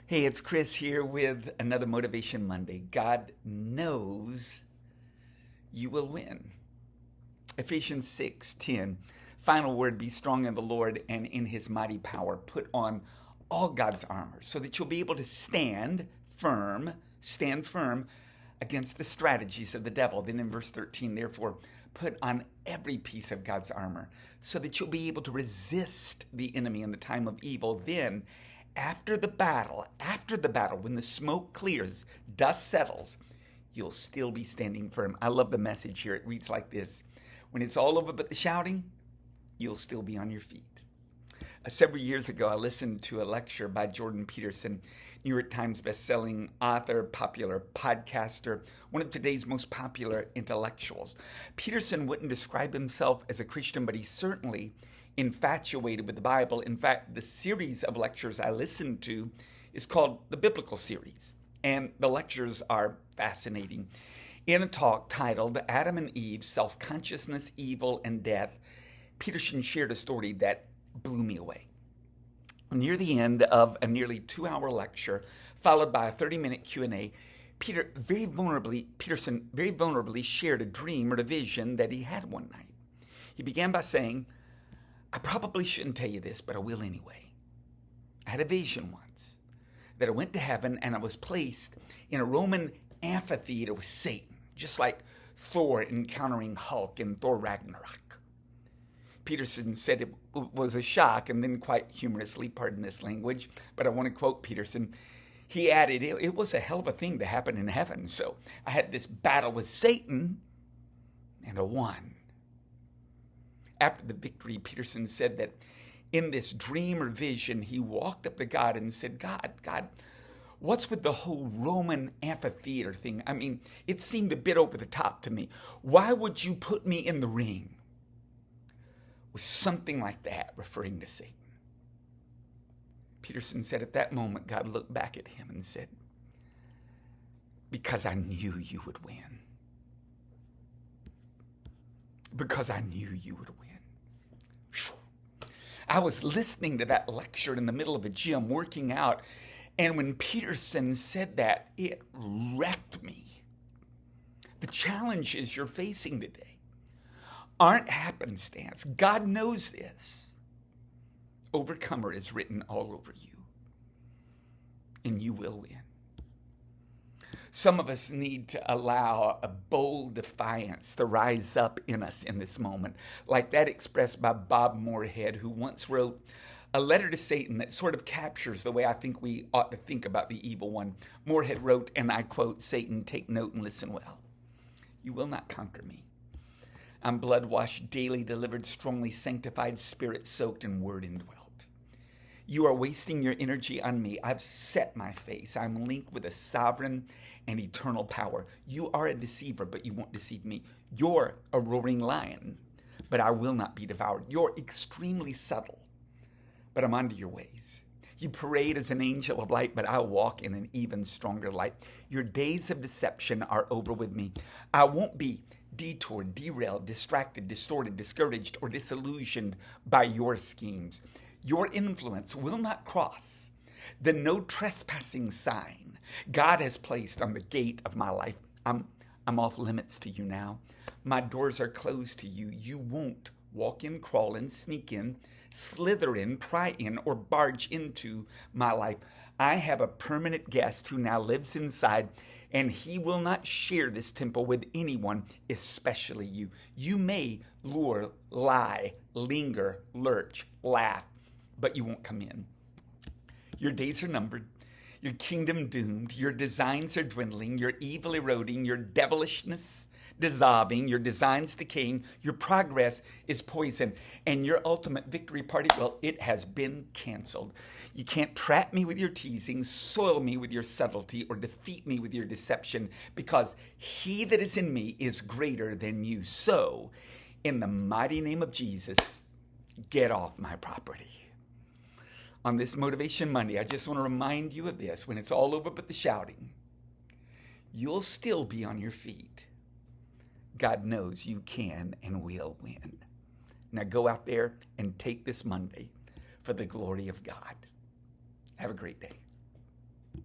Hey, it's Chris here with another Motivation Monday. God knows you will win. Ephesians 6:10. Final word, be strong in the Lord and in his mighty power. Put on all God's armor so that you'll be able to stand firm against the strategies of the devil. Then in verse 13, therefore, put on every piece of God's armor so that you'll be able to resist the enemy in the time of evil. Then after the battle, when the smoke clears, dust settles, you'll still be standing firm. I love the message here. It reads like this. When it's all over but the shouting, you'll still be on your feet. Several years ago, I listened to a lecture by Jordan Peterson, New York Times bestselling author, popular podcaster, one of today's most popular intellectuals. Peterson wouldn't describe himself as a Christian, but he's certainly infatuated with the Bible. In fact, the series of lectures I listened to is called the Biblical Series, and the lectures are fascinating. In a talk titled Adam and Eve, Self-Consciousness, Evil, and Death, Peterson shared a story that blew me away. Near the end of a nearly 2-hour lecture, followed by a 30-minute Q&A, Peterson very vulnerably shared a dream or a vision that he had one night. He began by saying, I probably shouldn't tell you this, but I will anyway. I had a vision once that I went to heaven and I was placed in a Roman amphitheater with Satan, just like Thor encountering Hulk in Thor Ragnarok. Peterson said it was a shock, and then quite humorously, pardon this language, but I want to quote Peterson. He added, it was a hell of a thing to happen in heaven. So I had this battle with Satan and I won. After the victory, Peterson said that in this dream or vision, he walked up to God and said, God, what's with the whole Roman amphitheater thing? I mean, it seemed a bit over the top to me. Why would you put me in the ring with something like that, referring to Satan? Peterson said at that moment, God looked back at him and said, because I knew you would win. Because I knew you would win. I was listening to that lecture in the middle of a gym working out, and when Peterson said that, it wrecked me. The challenges you're facing today aren't happenstance. God knows this. Overcomer is written all over you, and you will win. Some of us need to allow a bold defiance to rise up in us in this moment, like that expressed by Bob Moorhead, who once wrote a letter to Satan that sort of captures the way I think we ought to think about the evil one. Moorhead wrote, and I quote, Satan, take note and listen well. You will not conquer me. I'm blood-washed, daily delivered, strongly sanctified, spirit-soaked, and word indwelt. You are wasting your energy on me. I've set my face. I'm linked with a sovereign and eternal power. You are a deceiver, but you won't deceive me. You're a roaring lion, but I will not be devoured. You're extremely subtle, but I'm under your ways. You parade as an angel of light, but I walk in an even stronger light. Your days of deception are over with me. I won't be detoured, derailed, distracted, distorted, discouraged, or disillusioned by your schemes. Your influence will not cross the no trespassing sign God has placed on the gate of my life. I'm off limits to you now. My doors are closed to you. You won't walk in, crawl in, sneak in, slither in, pry in, or barge into my life. I have a permanent guest who now lives inside, and he will not share this temple with anyone, especially you. You may lure, lie, linger, lurch, laugh, but you won't come in. Your days are numbered, your kingdom doomed, your designs are dwindling, your evil eroding, your devilishness dissolving, your designs decaying, your progress is poison, and your ultimate victory party, well, it has been canceled. You can't trap me with your teasing, soil me with your subtlety, or defeat me with your deception, because he that is in me is greater than you. So, in the mighty name of Jesus, get off my property. On this Motivation Monday, I just want to remind you of this. When it's all over but the shouting, you'll still be on your feet. God knows you can and will win. Now go out there and take this Monday for the glory of God. Have a great day.